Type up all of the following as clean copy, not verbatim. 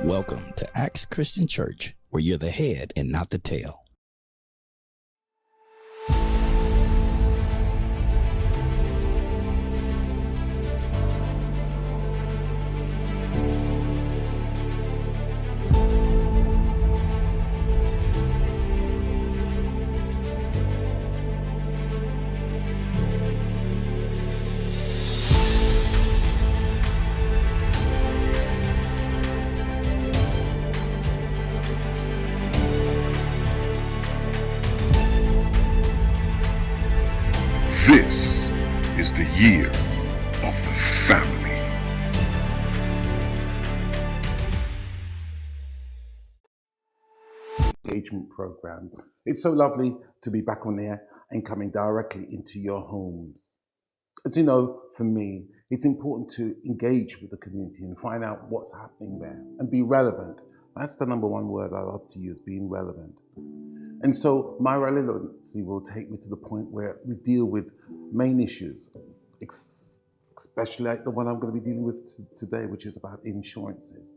Welcome to Acts Christian Church, where you're the head and not the tail. This is the year of the family. Engagement program. It's so lovely to be back on there and coming directly into your homes. As you know, for me, it's important to engage with the community and find out what's happening there and be relevant. That's the number one word I love to use, being relevant. And so my relevancy will take me to the point where we deal with main issues, especially like the one I'm going to be dealing with today, which is about insurances.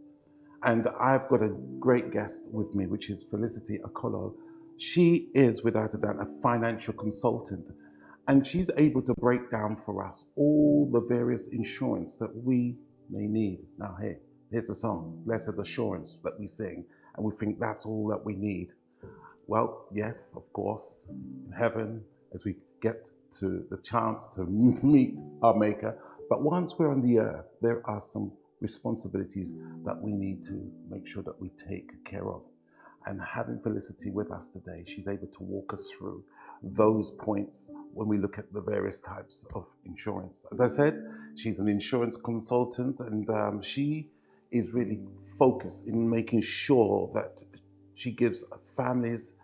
And I've got a great guest with me, which is Felicity, Okolo. She is, without a doubt, a financial consultant. And she's able to break down for us all the various insurance that we may need. Now, here's the song, Blessed Assurance, that we sing. And we think that's all that we need. Well, yes, of course, in heaven, as we get to the chance to meet our Maker. But once we're on the earth, there are some responsibilities that we need to make sure that we take care of. And having Felicity with us today, she's able to walk us through those points when we look at the various types of insurance. As I said, she's an insurance consultant, and she is really focused in making sure that she gives families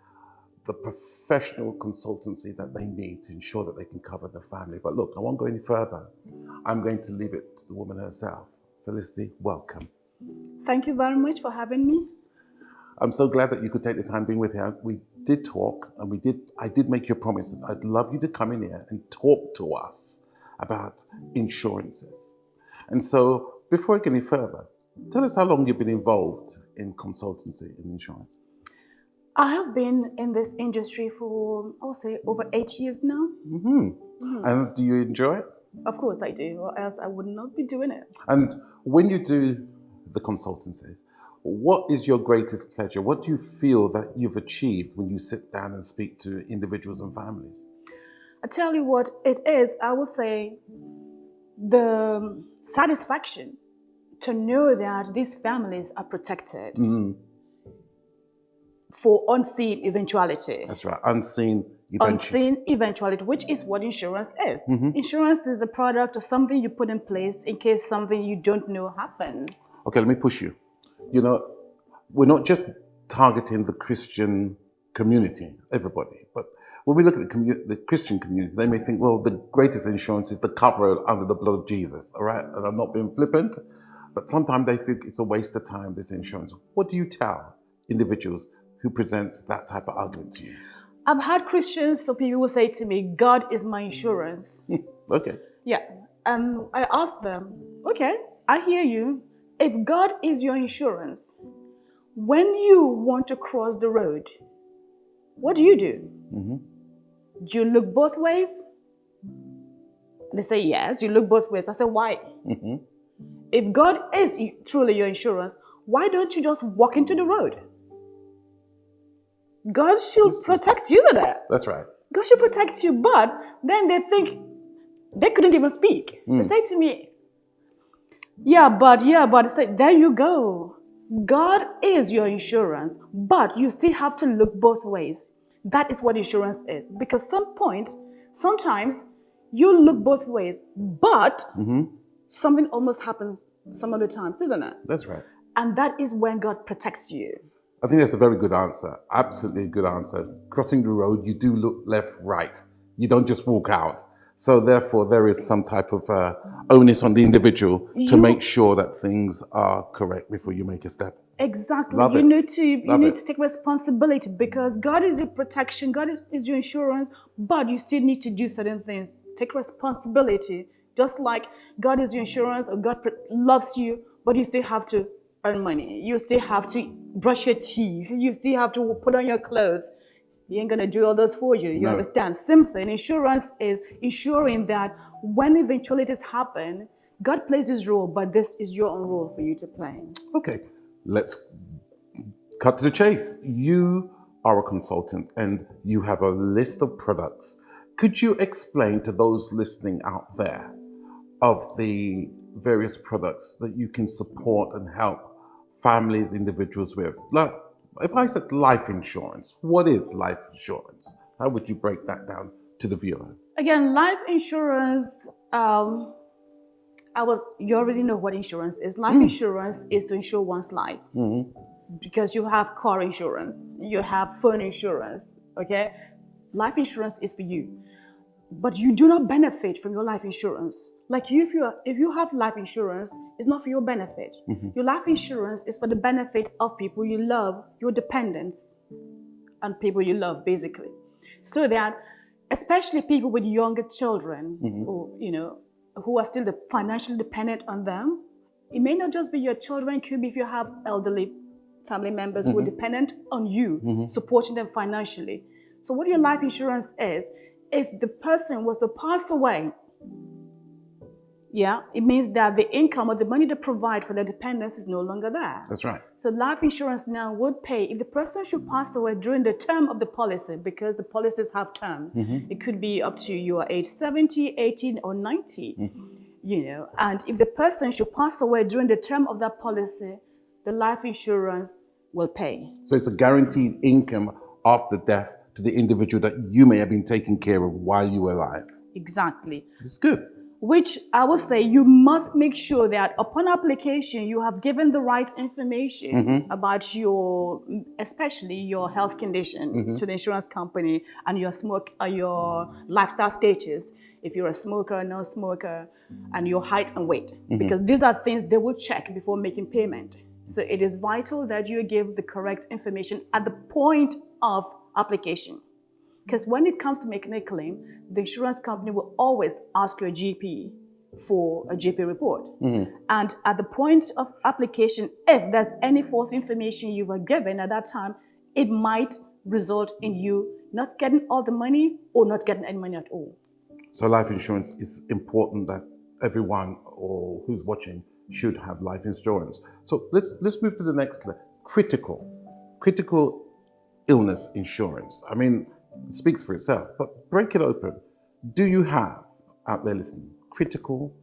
the professional consultancy that they need to ensure that they can cover the family. But look, I won't go any further. I'm going to leave it to the woman herself. Felicity, welcome. Thank you very much for having me. I'm so glad that you could take the time being with here. We did talk, and I did make you a promise that I'd love you to come in here and talk to us about insurances. And so before I get any further, tell us how long you've been involved in consultancy in insurance. I have been in this industry for, I would say, over 8 years now. And do you enjoy it? Of course I do, or else I would not be doing it. And when you do the consultancy, what is your greatest pleasure? What do you feel that you've achieved when you sit down and speak to individuals and families? I tell you what it is, I would say the satisfaction to know that these families are protected for unseen eventuality. That's right, unseen eventuality. Unseen eventuality, which is what insurance is. Insurance is a product or something you put in place in case something you don't know happens. Okay, let me push you. You know, we're not just targeting the Christian community, everybody, but when we look at the Christian community, they may think, well, the greatest insurance is the cover under the blood of Jesus, all right? And I'm not being flippant, but sometimes they think it's a waste of time, this insurance. What do you tell individuals who presents that type of argument to you? I've had Christians, so people will say to me, God is my insurance. Okay. Yeah. And I ask them, okay, I hear you. If God is your insurance, when you want to cross the road, what do? Do you look both ways? And they say, yes, you look both ways. I say, why? If God is truly your insurance, why don't you just walk into the road? God should protect you, isn't it? That's right. God should protect you, but then they think they couldn't even speak. They say to me, yeah, but I say, there you go. God is your insurance, but you still have to look both ways. That is what insurance is. Because sometimes you look both ways, but something almost happens some other times, isn't it? That's right. And that is when God protects you. I think that's a very good answer. Absolutely good answer. Crossing the road, you do look left, right. You don't just walk out. So therefore, there is some type of onus on the individual to make sure that things are correct before you make a step. Exactly. Love you it. need to take responsibility, because God is your protection, God is your insurance, but you still need to do certain things. Take responsibility. Just like God is your insurance or God loves you, but you still have to earn money. You still have to brush your teeth. You still have to put on your clothes. He ain't gonna do all those for you. You No. understand? Same thing. Insurance is ensuring that when eventualities happen, God plays his role, but this is your own role for you to play. Okay, let's cut to the chase. You are a consultant and you have a list of products. Could you explain to those listening out there of the various products that you can support and help families, individuals with? Like, if I said life insurance, what is life insurance? How would you break that down to the viewer? Again, life insurance, you already know what insurance is. Life insurance is to insure one's life. Because you have car insurance, you have phone insurance, okay? Life insurance is for you. But you do not benefit from your life insurance. Like if you have life insurance, it's not for your benefit. Your life insurance is for the benefit of people you love, your dependents, and people you love, basically. So that, especially people with younger children, or who are still financially dependent on them, it may not just be your children, it could be if you have elderly family members who are dependent on you, supporting them financially. So what your life insurance is, if the person was to pass away, it means that the income or the money they provide for their dependents is no longer there. That's right. So life insurance now would pay if the person should pass away during the term of the policy, because the policies have term. It could be up to your age 70, 18, or 90. And if the person should pass away during the term of that policy, the life insurance will pay. So it's a guaranteed income after death to the individual that you may have been taking care of while you were alive. Exactly. It's good. Which I will say you must make sure that upon application, you have given the right information about especially your health condition to the insurance company, and your lifestyle status. If you're a smoker or non-smoker, and your height and weight, because these are things they will check before making payment. So it is vital that you give the correct information at the point of application. Because when it comes to making a claim, the insurance company will always ask your GP for a GP report. And at the point of application, if there's any false information you were given at that time, it might result in you not getting all the money or not getting any money at all. So life insurance is important that everyone or who's watching should have life insurance. So let's move to the next level. Critical illness insurance. I mean, it speaks for itself, but break it open. Do you have, out there listening, critical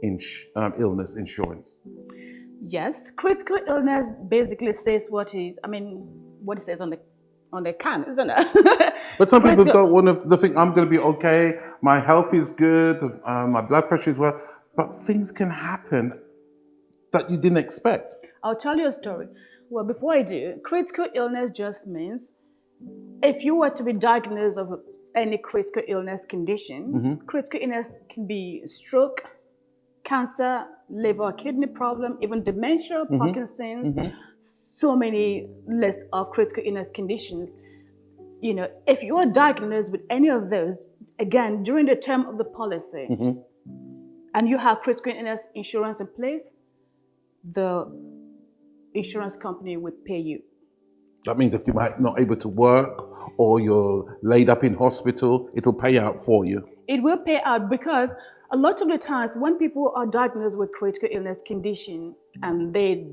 illness insurance? Yes, critical illness basically says what it says on the can, isn't it? But some people don't want to think, I'm going to be okay, my health is good, my blood pressure is well, but things can happen that you didn't expect. I'll tell you a story. Well, before I do, critical illness just means if you were to be diagnosed of any critical illness condition, critical illness can be stroke, cancer, liver or kidney problem, even dementia, Parkinson's, so many lists of critical illness conditions. If you are diagnosed with any of those, again, during the term of the policy, and you have critical illness insurance in place, the insurance company would pay you. That means if you might not able to work or you're laid up in hospital, it'll pay out for you. It will pay out because a lot of the times when people are diagnosed with critical illness condition and they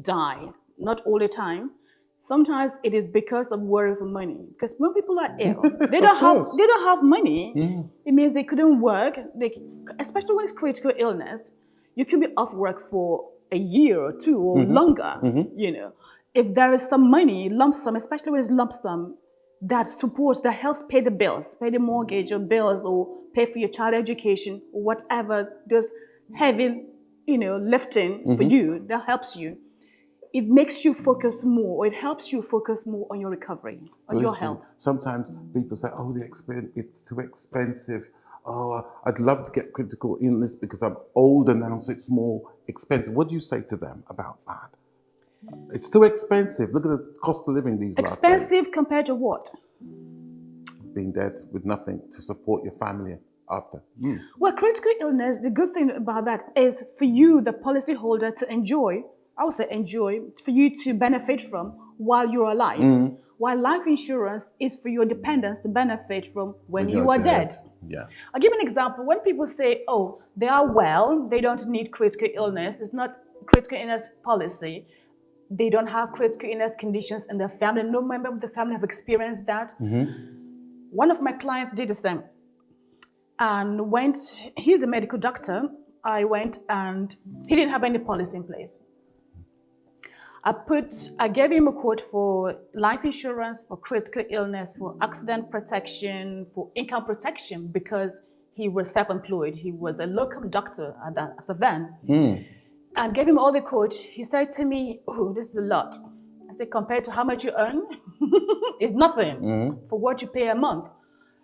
die, not all the time, sometimes it is because of worry for money. Because when people are ill, they don't have money. It means they couldn't work. Especially when it's critical illness, you can be off work for a year or two or longer. If there is some money, lump sum, especially when it's lump sum, that supports, that helps pay the bills, pay the mortgage or bills, or pay for your child education, or whatever, those heavy, lifting for you, that helps you. It makes you focus more, or it helps you focus more on your recovery, on your health. Sometimes people say, oh, it's too expensive. Oh, I'd love to get critical illness because I'm older now, so it's more expensive. What do you say to them about that? It's too expensive. Look at the cost of living these last days. Expensive compared to what? Being dead with nothing to support your family after. Well, critical illness, the good thing about that is for you, the policyholder, to enjoy I would say enjoy, for you to benefit from while you're alive. While life insurance is for your dependents to benefit from when you you're are dead. Yeah. I'll give an example. When people say, oh, they are well, they don't need critical illness, it's not critical illness policy, they don't have critical illness conditions in their family, no member of the family have experienced that. One of my clients did the same and he's a medical doctor. I went and he didn't have any policy in place. I gave him a quote for life insurance, for critical illness, for accident protection, for income protection, because he was self-employed. He was a local doctor as of then. And gave him all the quote. He said to me, oh, this is a lot. I said, compared to how much you earn, it's nothing for what you pay a month.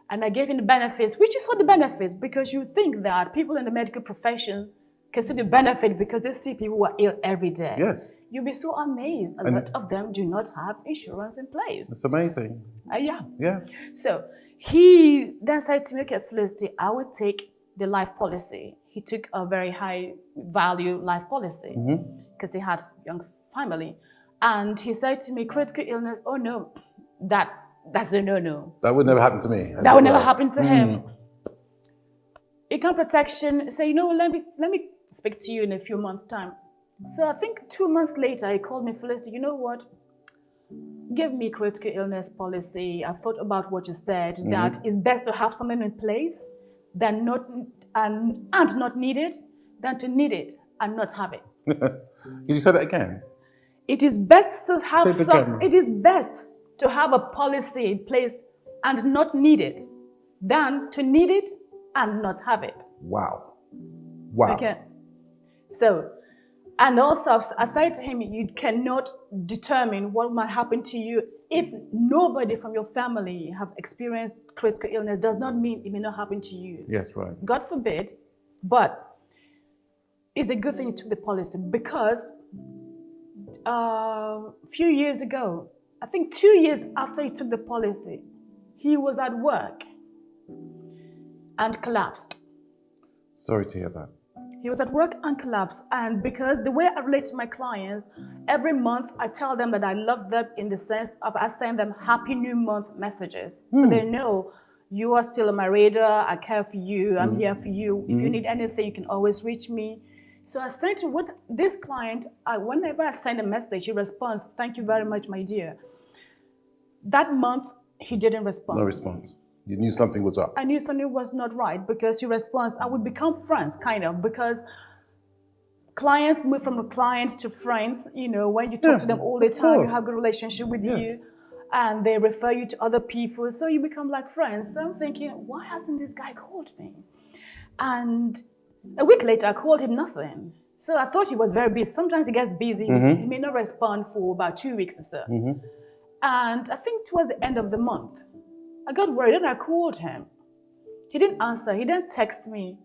And I gave him the benefits, which is all the benefits, because you think that people in the medical profession can see the benefit because they see people who are ill every day. Yes. You'll be so amazed. A lot of them do not have insurance in place. It's amazing. Yeah. Yeah. So he then said to me, okay, Felicity, I would take the life policy. He took a very high value life policy because he had a young family. And he said to me, critical illness, oh no, that's a no-no. That would never happen to me. That would never happen to him. Income protection, say, you know, let me speak to you in a few months' time. So I think 2 months later, he called me, Felicity, you know what? Give me critical illness policy. I've thought about what you said, that it's best to have something in place than not need it, than to need it and not have it. Did you say that again? It is best to have It is best to have a policy in place and not need it than to need it and not have it. Wow. Okay. So, and also I said to him, you cannot determine what might happen to you if nobody from your family have experienced critical illness. Does not mean it may not happen to you. Yes, right. God forbid, but it's a good thing you took the policy because a few years ago, I think 2 years after he took the policy, he was at work and collapsed. Sorry to hear that. He was at work and collapsed. And because the way I relate to my clients, every month I tell them that I love them in the sense of I send them Happy New Month messages. So they know you are still on my radar, I care for you, I'm here for you. If you need anything, you can always reach me. So I said to this client, whenever I send a message, he responds, thank you very much, my dear. That month, he didn't respond. No response. You knew something was up. I knew something was not right because he responds, I would become friends, kind of, because clients move from clients to friends. You know, when you talk to them all the time, you have a good relationship with you, and they refer you to other people, so you become like friends. So I'm thinking, why hasn't this guy called me? And a week later, I called him, nothing. So I thought he was very busy. Sometimes he gets busy. He may not respond for about 2 weeks or so. And I think towards the end of the month, I got worried and I called him. He didn't answer. He then texted me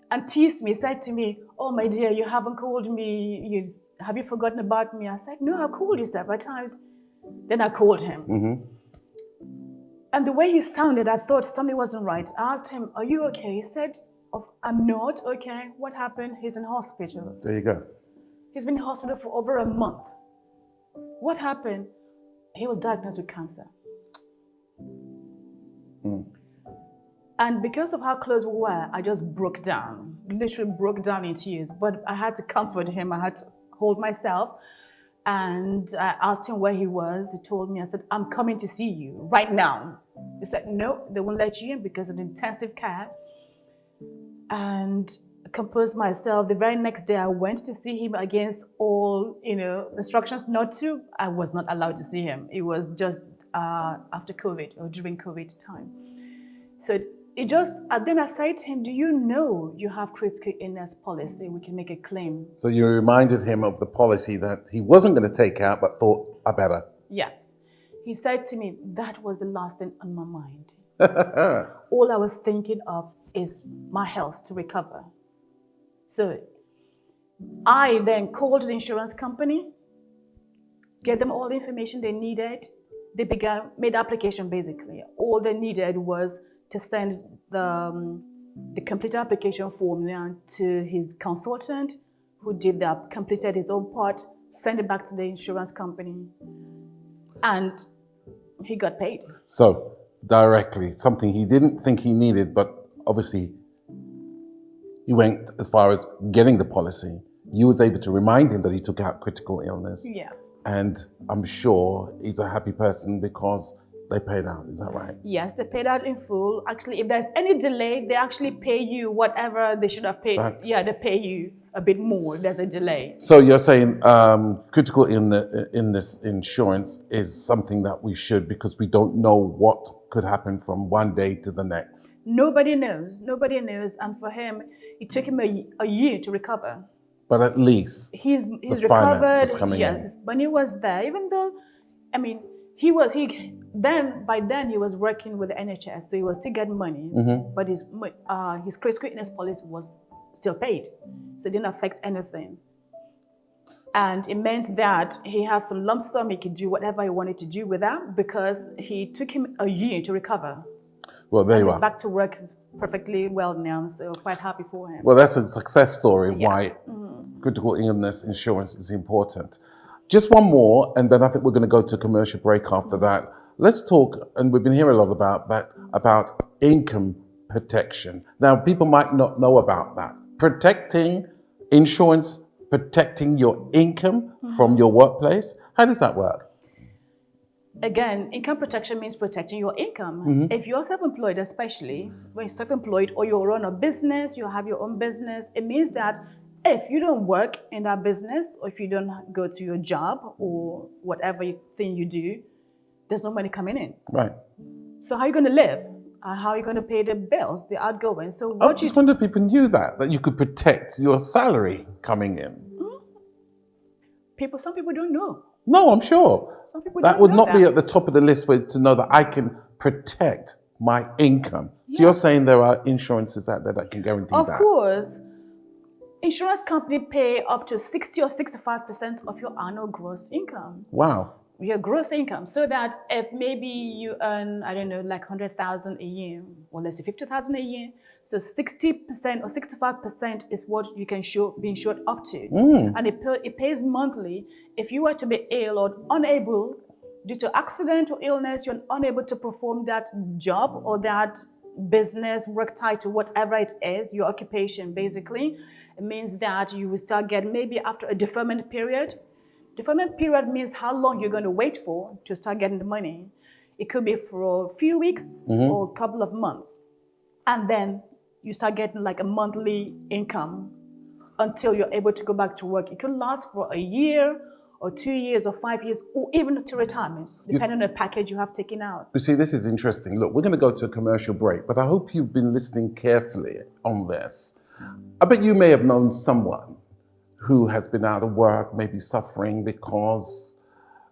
and teased me, said to me, oh, my dear, you haven't called me. Have you forgotten about me? I said, no, I called you several times. Then I called him. And the way he sounded, I thought something wasn't right. I asked him, are you okay? He said, oh, I'm not okay. What happened? He's in hospital. There you go. He's been in hospital for over a month. What happened? He was diagnosed with cancer. And because of how close we were, I just broke down, literally broke down in tears. But I had to comfort him. I had to hold myself. And I asked him where he was. He told me, I said, I'm coming to see you right now. He said, no, they won't let you in because of intensive care. And I composed myself. The very next day, I went to see him against all, instructions not to. I was not allowed to see him. It was just after COVID or during COVID time. So then I said to him, do you know you have critical illness policy? We can make a claim. So you reminded him of the policy that he wasn't going to take out, but thought, I better. Yes. He said to me, that was the last thing on my mind. All I was thinking of is my health to recover. So I then called the insurance company, gave them all the information they needed. They made application basically. All they needed was to send the complete application form to his consultant, who completed his own part, sent it back to the insurance company, and he got paid. So directly, something he didn't think he needed, but obviously he went as far as getting the policy. You was able to remind him that he took out critical illness. Yes. And I'm sure he's a happy person because they paid out. Is that right? Yes, they paid out in full. Actually, if there's any delay, they actually pay you whatever they should have paid. Right. Yeah, they pay you a bit more. There's a delay. So you're saying critical illness insurance is something that we should, because we don't know what could happen from one day to the next. Nobody knows. Nobody knows. And for him, it took him a year to recover. But at least He's finance recovered. was coming Yes, in. the money was there. Even though, I mean, by then he was working with the NHS, so he was still getting money. But his critical illness policy was still paid, so it didn't affect anything. And it meant that he has some lump sum. He could do whatever he wanted to do with that, because he took him a year to recover. Well, there And you he's are. back to work. He's perfectly well now, so quite happy for him. Well, that's a success story why Yes. critical illness insurance is important. Just one more, and then I think we're going to go to commercial break after that. Let's talk, and we've been hearing a lot about income protection. Now, people might not know about that. Insurance protecting your income from your workplace. How does that work? Again, income protection means protecting your income. If you're self-employed, especially when you're self-employed or you run a business, you have your own business, it means that if you don't work in that business, or if you don't go to your job or whatever thing you do, there's no money coming in. Right. So how are you going to live? How are you going to pay the bills, the outgoing? So I what just wonder if people knew that you could protect your salary coming in. some people don't know. No, I'm sure. Some people That don't would know not be at the top of the list to know that I can protect my income. So you're saying there are insurances out there that can guarantee Of that? course, insurance company pay up to 60 or 65% of your annual gross income. Wow. Your gross income, so that if maybe you earn, I don't know, like 100,000 a year, or let's say 50,000 a year, so 60% or 65% is what you can be insured up to. And it pays monthly. If you were to be ill or unable, due to accident or illness, you're unable to perform that job or that business, work title, whatever it is, your occupation basically, it means that you will start getting, maybe after a deferment period. Deferment period means how long you're going to wait for to start getting the money. It could be for a few weeks or a couple of months. And then you start getting like a monthly income until you're able to go back to work. It could last for a year or 2 years or 5 years, or even to retirement, depending on the package you have taken out. You see, this is interesting. Look, we're going to go to a commercial break, but I hope you've been listening carefully on this. I bet you may have known someone who has been out of work, maybe suffering because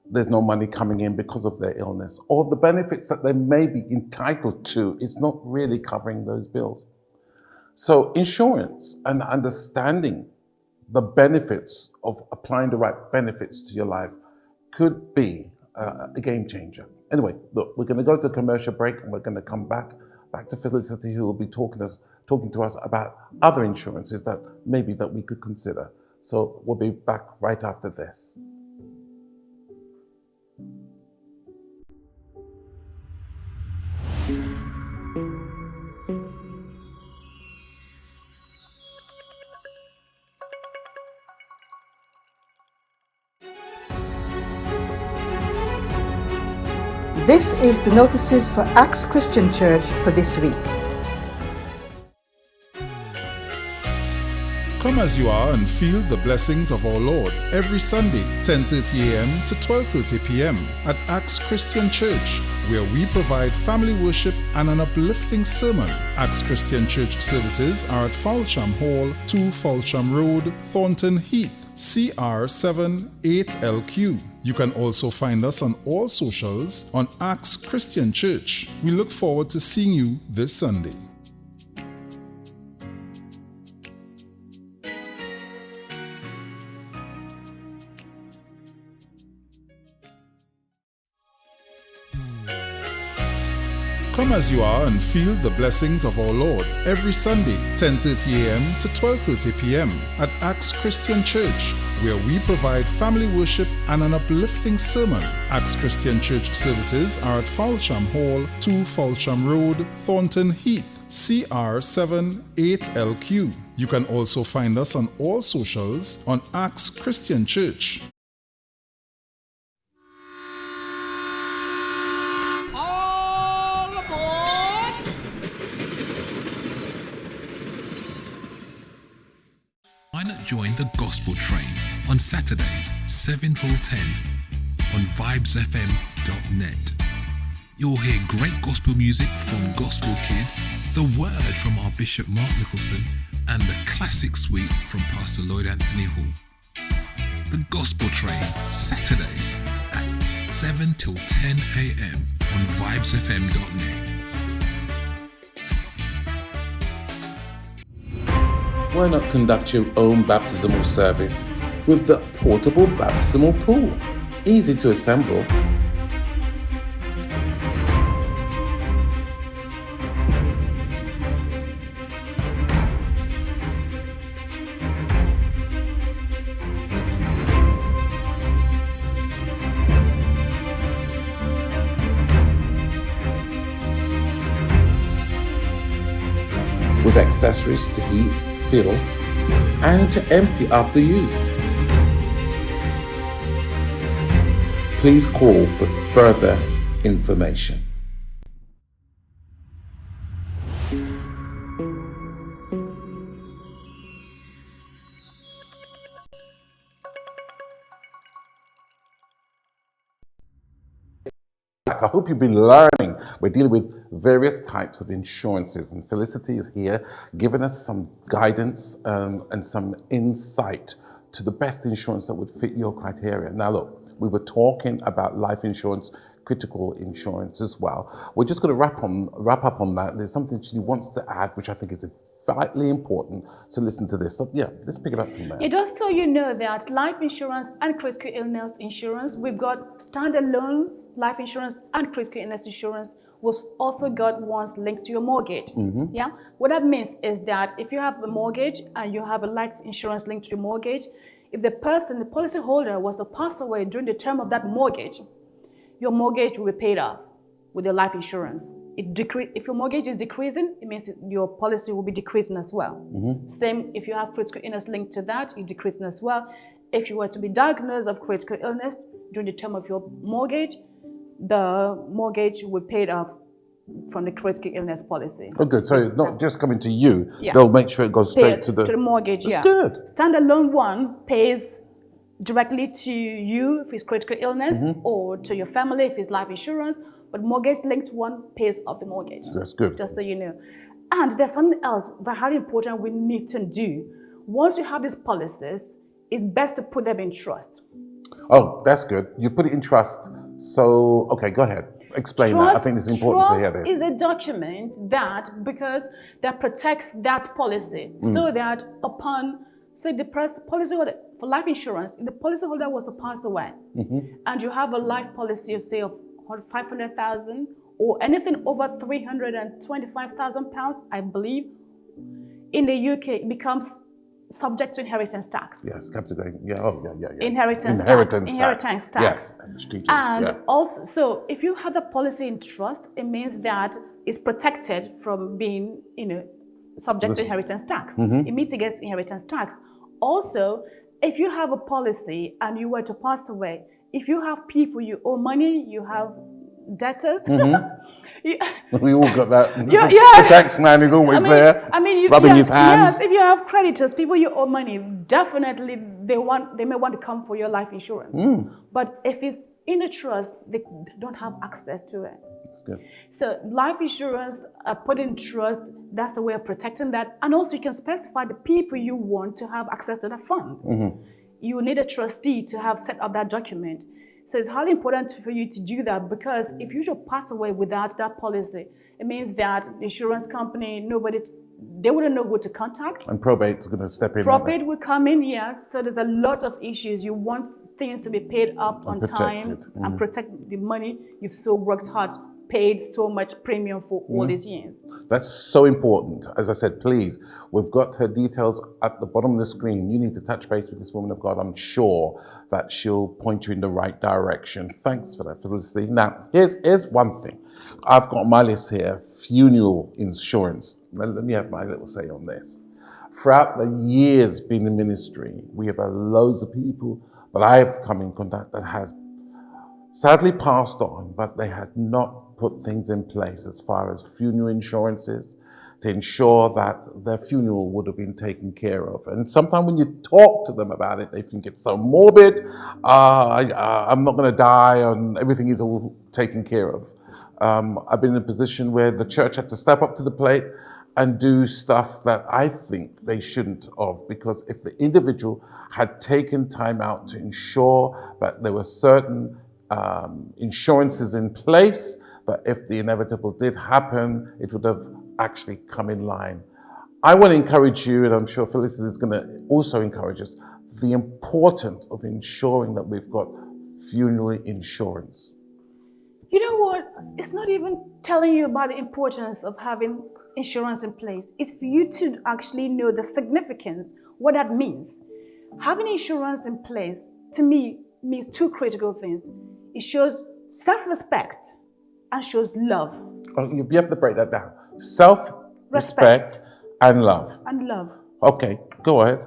there's no money coming in because of their illness, or the benefits that they may be entitled to is not really covering those bills. So insurance and understanding the benefits of applying the right benefits to your life could be a game changer. Anyway, look, we're going to go to a commercial break, and we're going to come back to Felicity, who will be talking to us about other insurances that maybe that we could consider. So we'll be back right after this. This is the notices for Acts Christian Church for this week. Come as you are and feel the blessings of our Lord every Sunday, 10:30 a.m. to 12:30 p.m. at Acts Christian Church, where we provide family worship and an uplifting sermon. Acts Christian Church services are at Falsham Hall, 2 Falsham Road, Thornton Heath, CR7 8LQ. You can also find us on all socials on Acts Christian Church. We look forward to seeing you this Sunday. Come as you are and feel the blessings of our Lord every Sunday, 10:30 a.m. to 12:30 p.m. at Acts Christian Church, where we provide family worship and an uplifting sermon. Acts Christian Church services are at Falsham Hall, 2 Falsham Road, Thornton Heath, CR7 8LQ. You can also find us on all socials on Acts Christian Church. Why not join the Gospel Train on Saturdays 7 till 10 on vibesfm.net. You'll hear great gospel music from Gospel Kid, the word from our Bishop Mark Nicholson, and the classic sweep from Pastor Lloyd Anthony Hall. The Gospel Train, Saturdays at 7 till 10 a.m. on vibesfm.net. Why not conduct your own baptismal service with the portable baptismal pool? Easy to assemble. With accessories to heat, fill, and to empty after use. Please call for further information. I hope you've been learning. We're dealing with various types of insurances, and Felicity is here giving us some guidance and some insight to the best insurance that would fit your criteria. Now look, we were talking about life insurance, critical insurance as well. We're just going to wrap up on that. There's something she wants to add, which I think is vitally important, to listen to this. So yeah, let's pick it up from there. It does, so you know that life insurance and critical illness insurance, we've got standalone life insurance and critical illness insurance. We've also got ones linked to your mortgage. Yeah, what that means is that if you have a mortgage and you have a life insurance linked to your mortgage, if the policyholder was to pass away during the term of that mortgage, your mortgage will be paid off with your life insurance. If your mortgage is decreasing, it means your policy will be decreasing as well. Same if you have critical illness linked to that, it's decreasing as well. If you were to be diagnosed of critical illness during the term of your mortgage, the mortgage will be paid off from the critical illness policy. Oh, good. So it's not just coming to you. Yeah. They'll make sure it goes straight to the mortgage. That's yeah. good. Standalone one pays directly to you if it's critical illness, or to your family if it's life insurance. But mortgage-linked one pays off the mortgage. That's good. Just so you know. And there's something else very important we need to do. Once you have these policies, it's best to put them in trust. Oh, that's good. You put it in trust. So, okay, go ahead. Explain that. I think it's important to hear this. Trust is a document that protects that policy, so that upon, say, the policyholder for life insurance, if the policyholder was to pass away, and you have a life policy of, say, of 500,000 or anything over 325,000 pounds, I believe, in the UK, it becomes subject to inheritance tax. Yes, capital gain. Yeah, oh, yeah. Inheritance tax. Yes, and also, so if you have the policy in trust, it means that it's protected from being, subject to inheritance tax. It mitigates inheritance tax. Also, if you have a policy and you were to pass away, if you have people you owe money, you have debtors. We all got that. The tax man is always there, rubbing his hands. Yes, if you have creditors, people you owe money, definitely they may want to come for your life insurance. But if it's in a trust, they don't have access to it. That's good. So life insurance, put in trust, that's the way of protecting that. And also you can specify the people you want to have access to the fund. You need a trustee to have set up that document. So it's highly important for you to do that, because if you should pass away without that policy, it means that the insurance company, they wouldn't know who to contact. And probate's going to step in. Probate will come in, yes. So there's a lot of issues. You want things to be paid up on time and protect the money you've so worked hard paid so much premium for all these years. That's so important. As I said, please, we've got her details at the bottom of the screen. You need to touch base with this woman of God. I'm sure that she'll point you in the right direction. Thanks for that, Felicity. Now, here's one thing. I've got on my list here, funeral insurance. Let me have my little say on this. Throughout the years being in ministry, we have had loads of people that I have come in contact that has sadly passed on, but they had not put things in place as far as funeral insurances to ensure that their funeral would have been taken care of. And sometimes when you talk to them about it, they think it's so morbid. I'm not going to die, and everything is all taken care of. I've been in a position where the church had to step up to the plate and do stuff that I think they shouldn't have, because if the individual had taken time out to ensure that there were certain insurances in place, but if the inevitable did happen, it would have actually come in line. I want to encourage you, and I'm sure Felicity is going to also encourage us, the importance of ensuring that we've got funeral insurance. You know what? It's not even telling you about the importance of having insurance in place. It's for you to actually know the significance, what that means. Having insurance in place, to me, means two critical things. It shows self-respect and shows love. Oh, you have to break that down. Self-respect and love. And love. Okay, go ahead.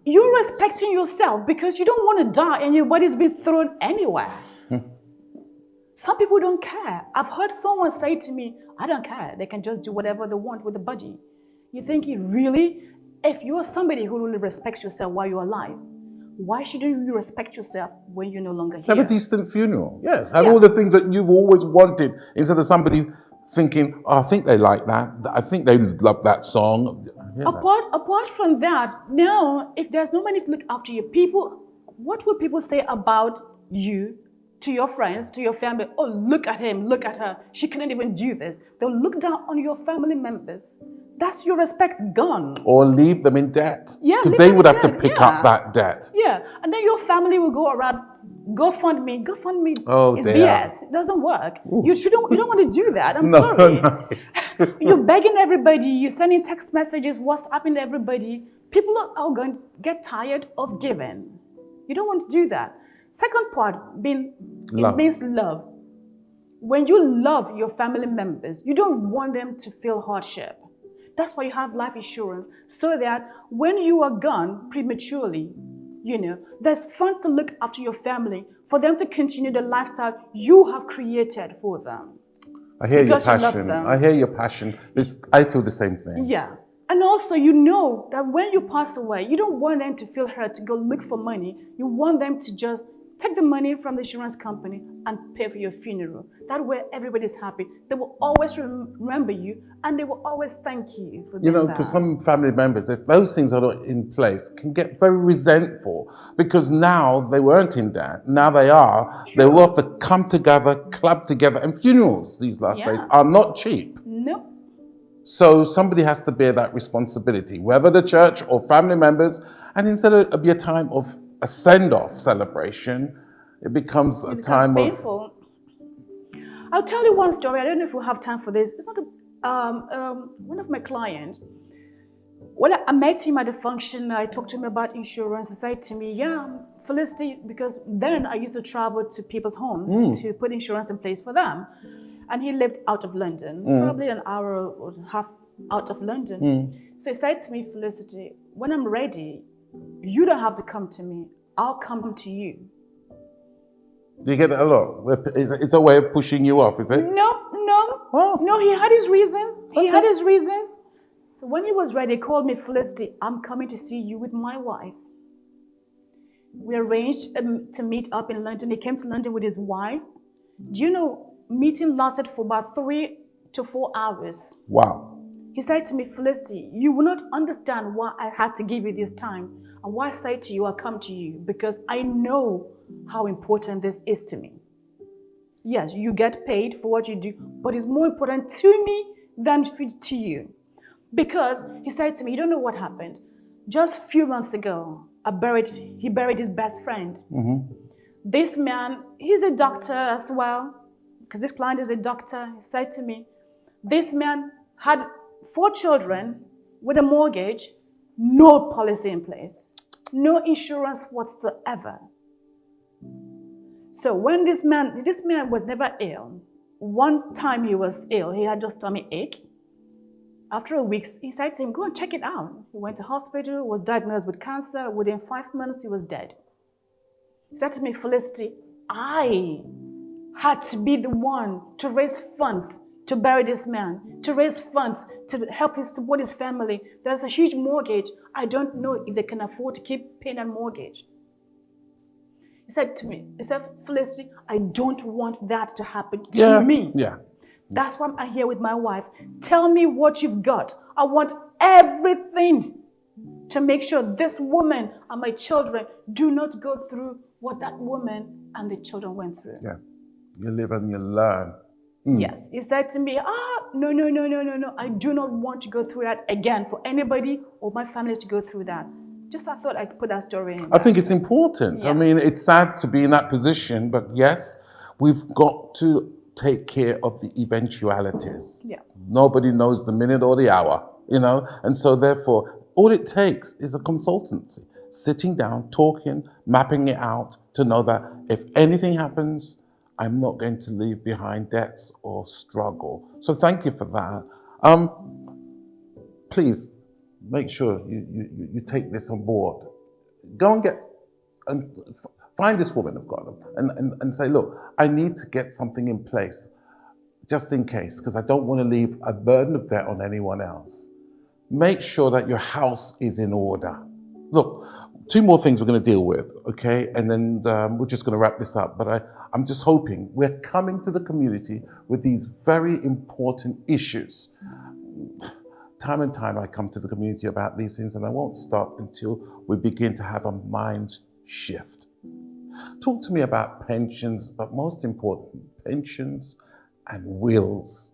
You're respecting yourself because you don't want to die and your body's been thrown anywhere. Some people don't care. I've heard someone say to me, I don't care. They can just do whatever they want with the body. You think, really? If you're somebody who really respects yourself while you're alive, why shouldn't you respect yourself when you're no longer here? Have a decent funeral. Yes. Have all the things that you've always wanted, instead of somebody thinking, oh, I think they like that. I think they love that song. Apart from that, now, if there's nobody to look after you, what will people say about you, to your friends, to your family? Oh, look at him, look at her. She couldn't even do this. They'll look down on your family members. That's your respect gone. Or leave them in debt. Yeah, because they would have to pick up that debt. Yeah, and then your family will go around, GoFundMe is dear. BS. It doesn't work. You don't want to do that. I'm sorry. No. You're begging everybody. You're sending text messages, WhatsApping everybody. People are going to get tired of giving. You don't want to do that. Second part it means love. When you love your family members, you don't want them to feel hardship. That's why you have life insurance, so that when you are gone prematurely, there's funds to look after your family, for them to continue the lifestyle you have created for them. I hear your passion. I hear your passion. I feel the same thing. Yeah. And also, that when you pass away, you don't want them to feel hurt to go look for money. You want them to just take the money from the insurance company and pay for your funeral. That way, everybody's happy. They will always remember you, and they will always thank you for doing that. Because some family members, if those things are not in place, can get very resentful, because now they weren't in debt. Now they are. Sure. They will have to come together, club together, and funerals these last days are not cheap. Nope. So somebody has to bear that responsibility, whether the church or family members, and instead of it be a time of a send-off celebration, it becomes a time painful. I'll tell you one story. I don't know if we'll have time for this. It's not one of my clients. When I met him at a function, I talked to him about insurance. He said to me, Felicity, because then I used to travel to people's homes to put insurance in place for them. And he lived out of London, probably an hour or a half out of London. So he said to me, Felicity, when I'm ready, you don't have to come to me. I'll come to you. Do you get that a lot? It's a way of pushing you off, is it? No. No, he had his reasons. So when he was ready, he called me, Felicity, I'm coming to see you with my wife. We arranged to meet up in London. He came to London with his wife. Do you know, meeting lasted for about 3 to 4 hours. Wow. He said to me, Felicity, you will not understand why I had to give you this time, and why I say to you, I'll come to you, because I know how important this is to me. Yes, you get paid for what you do, but it's more important to me than to you. Because he said to me, you don't know what happened. Just a few months ago, he buried his best friend. This man, he's a doctor as well, because this client is a doctor, he said to me, this man had 4 children with a mortgage, no policy in place, no insurance whatsoever. So when this man was never ill. One time he was ill, he had just tummy ache. After a week, he said to him, go and check it out. He went to hospital, was diagnosed with cancer. Within 5 months, he was dead. He said to me, Felicity, I had to be the one to raise funds to bury this man, to raise funds to help him support his family. There's a huge mortgage. I don't know if they can afford to keep paying that mortgage. He said to me, he said, Felicity, I don't want that to happen to me. Yeah. That's why I'm here with my wife. Tell me what you've got. I want everything to make sure this woman and my children do not go through what that woman and the children went through. Yeah. You live and you learn. Yes. He said to me, no. I do not want to go through that again for anybody or my family to go through that. Just I thought I'd put that story in. I think it's important. Yes. I mean, it's sad to be in that position, but yes, we've got to take care of the eventualities. Yeah. Nobody knows the minute or the hour, and so therefore, all it takes is a consultancy, sitting down, talking, mapping it out to know that if anything happens, I'm not going to leave behind debts or struggle. So thank you for that. Please make sure you take this on board. Go and find this woman of God and say, look, I need to get something in place just in case, because I don't want to leave a burden of debt on anyone else. Make sure that your house is in order. Look, 2 more things we're going to deal with, okay? And then we're just going to wrap this up. But I'm just hoping we're coming to the community with these very important issues. Time and time I come to the community about these things, and I won't stop until we begin to have a mind shift. Talk to me about pensions, but most important, pensions and wills.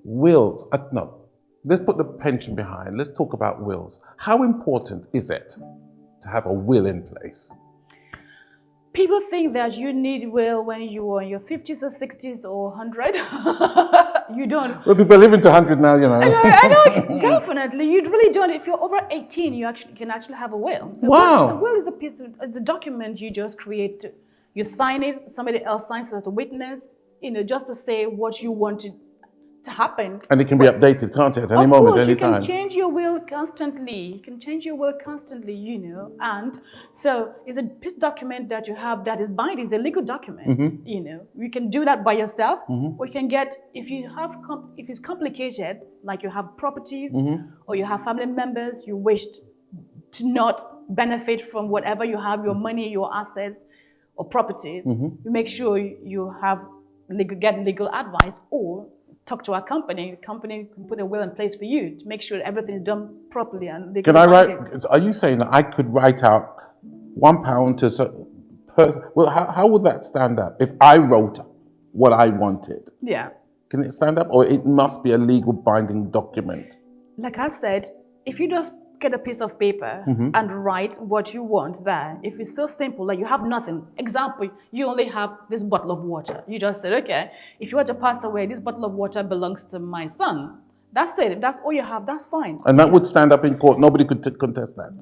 Wills, no, let's put the pension behind. Let's talk about wills. How important is it to have a will in place? People think that you need will when you are in your 50s or 60s or 100. You don't. Well, people are living to 100 now, I know, definitely. You really don't. If you're over 18, you can actually have a will. Wow. A will is it's a document you just create. You sign it, somebody else signs it as a witness, just to say what you want to happen. And it can be updated, can't it, at any moment, any time? Of course, you can change your will constantly. And so it's a piece of document that you have that is binding. It's a legal document, You can do that by yourself, or you can get, if it's complicated, like you have properties, or you have family members you wish to not benefit from whatever you have, your money, your assets, or properties, you make sure you get legal advice, or talk to our company. The company can put a will in place for you to make sure everything is done properly and legally. Can I write? Are you saying that I could write out £1 to well? How would that stand up if I wrote what I wanted? Yeah. Can it stand up, or it must be a legal binding document? Like I said, if you just get a piece of paper and write what you want there, if it's so simple, like you have nothing. Example, you only have this bottle of water. You just said, okay, if you were to pass away, this bottle of water belongs to my son. That's it. If that's all you have, that's fine. And that would stand up in court. Nobody could contest that.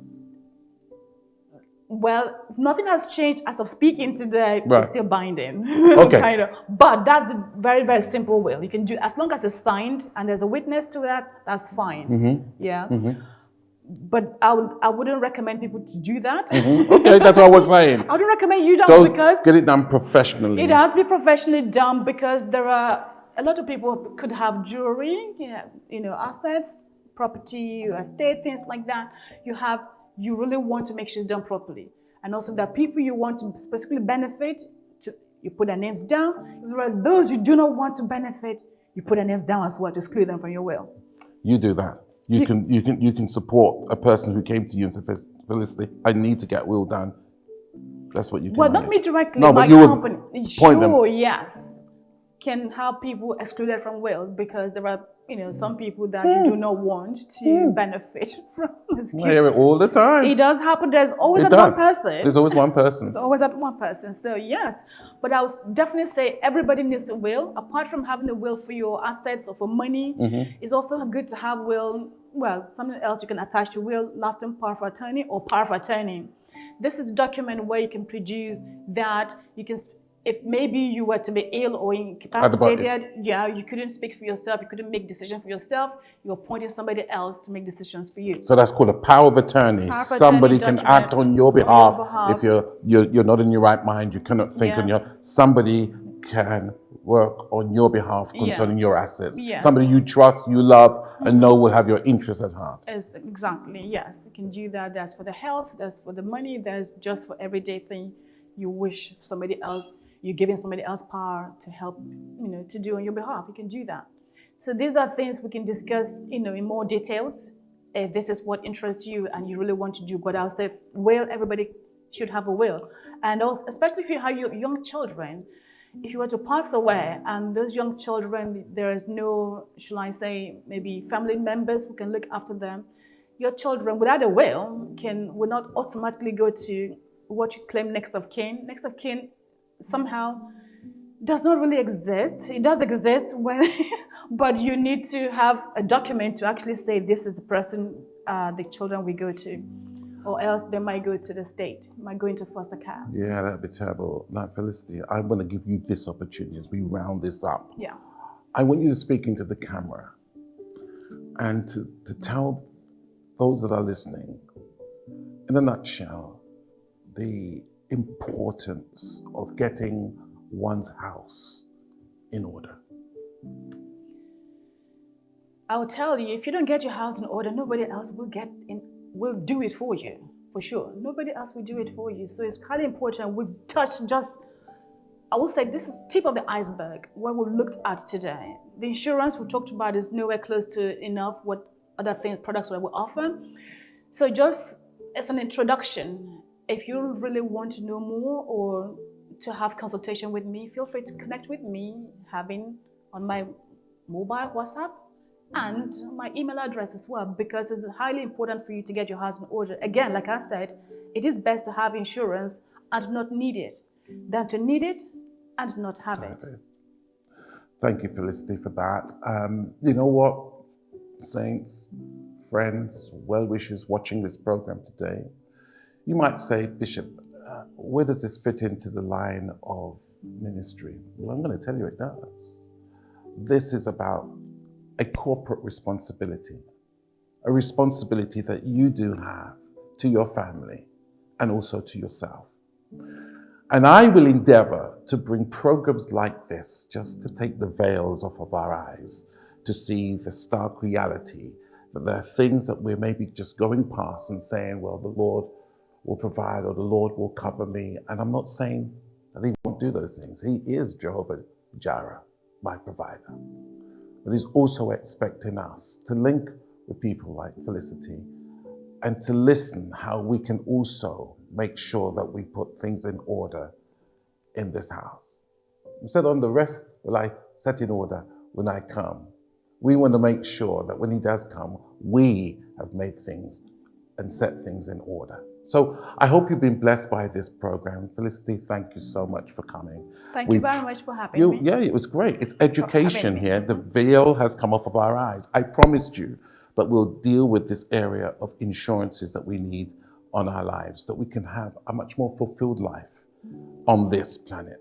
Well, nothing has changed as of speaking today. Right. It's still binding. Okay. Kind of. But that's the very, very simple will. You can do, as long as it's signed and there's a witness to that, that's fine. Yeah. But I wouldn't recommend people to do that. Okay, that's what I was saying. I wouldn't recommend you Don't because get it done professionally. it has to be professionally done, because there are a lot of people could have jewelry, assets, property, estate, things like that. You really want to make sure it's done properly. And also there are people you want to specifically benefit, you put their names down. If there are those you do not want to benefit, you put their names down as well to exclude them from your will. You do that. You can support a person who came to you and said, Felicity, I need to get will done. That's what you can do. Well, not me directly, no, my but you company. would point them. Yes. Can help people excluded from wills, because there are some people that you do not want to benefit from. I hear it all the time. It does happen. There's always It that one does. person. There's always one person. There's always that one person. So yes, but I would definitely say everybody needs a will. Apart from having a will for your assets or for money, it's also good to have will. Well, something else you can attach to will, lasting power of attorney or power of attorney. This is a document where you can produce that you can. If maybe you were to be ill or incapacitated, you couldn't speak for yourself, you couldn't make decisions for yourself, you're appointing somebody else to make decisions for you. So that's called a power of attorney. Power of Somebody attorney can act on your behalf. behalf. If you're not in your right mind, you cannot think on your. Somebody can work on your behalf concerning your assets. Yes. Somebody you trust, you love, and know will have your interests at heart. Exactly, yes. You can do that. That's for the health, that's for the money, that's just for everyday thing you wish somebody else. You're giving somebody else power to help, to do on your behalf. You can do that. So these are things we can discuss, in more details. If this is what interests you and you really want to do, but I'll say, everybody should have a will. And also, especially if you have your young children, if you were to pass away and those young children, there is no, shall I say, maybe family members who can look after them, your children without a will will not automatically go to what you claim next of kin. Next of kin somehow does not really exist. It does exist but you need to have a document to actually say this is the person, the children we go to, or else they might go to the state, might go into foster care. Yeah, that'd be terrible. Now, Felicity, I want to give you this opportunity as we round this up. Yeah. I want you to speak into the camera and to tell those that are listening, in a nutshell, the importance of getting one's house in order. I will tell you, if you don't get your house in order, nobody else will do it for you, for sure. Nobody else will do it for you. So it's highly important. We've touched I will say this is tip of the iceberg, what we looked at today. The insurance we talked about is nowhere close to enough what other products that we offer. So just as an introduction, if you really want to know more or to have consultation with me, feel free to connect with me, having on my mobile WhatsApp and my email address as well, because it's highly important for you to get your house in order. Again, like I said, it is best to have insurance and not need it than to need it and not have it. Thank you, Felicity, for that. You know what, saints, friends, well-wishers watching this program today, you might say, Bishop, where does this fit into the line of ministry? Well, I'm going to tell you it does. This is about a corporate responsibility, a responsibility that you do have to your family and also to yourself. And I will endeavor to bring programs like this just to take the veils off of our eyes, to see the stark reality that there are things that we're maybe just going past and saying, well, the Lord will provide or the Lord will cover me. And I'm not saying that he won't do those things. He is Jehovah Jireh, my provider. But he's also expecting us to link with people like Felicity and to listen how we can also make sure that we put things in order in this house. You said on the rest will I set in order when I come. We want to make sure that when he does come, we have made things and set things in order. So I hope you've been blessed by this program. Felicity, thank you so much for coming. Thank you very much for having me. Yeah, it was great. It's education here. The veil has come off of our eyes. I promised you that we'll deal with this area of insurances that we need on our lives, that we can have a much more fulfilled life on this planet.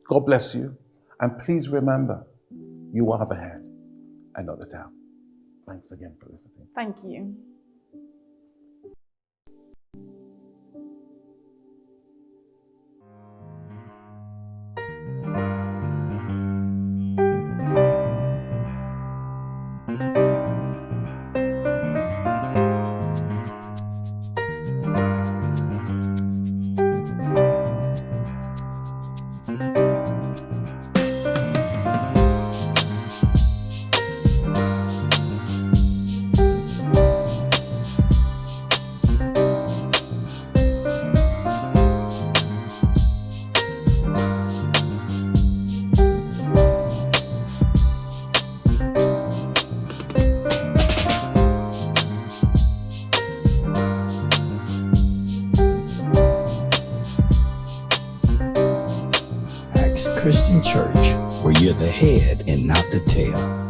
God bless you. And please remember, you are the head and not the tail. Thanks again, Felicity. Thank you. Christian Church, where you're the head and not the tail.